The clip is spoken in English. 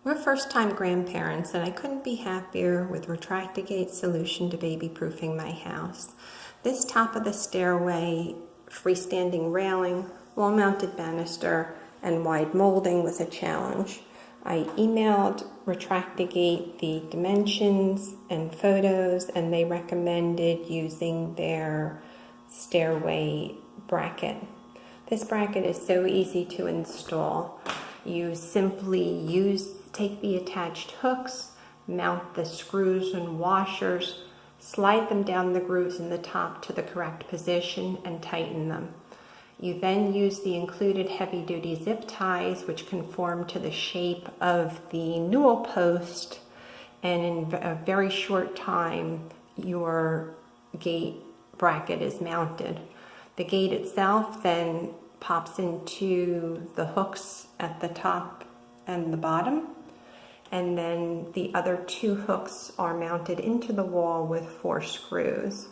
We're first-time grandparents, and I couldn't be happier with Retract-A-Gate's solution to baby-proofing my house. This top of the stairway, freestanding railing, wall-mounted banister, and wide molding was a challenge. I emailed Retract-A-Gate the dimensions and photos, and they recommended using their stairway bracket. This bracket is so easy to install. You simply take the attached hooks, mount the screws and washers, slide them down the grooves in the top to the correct position, and tighten them. You then use the included heavy-duty zip ties, which conform to the shape of the Newel post, and in a very short time, your gate bracket is mounted. The gate itself then pops into the hooks at the top and the bottom, and then the other two hooks are mounted into the wall with 4 screws.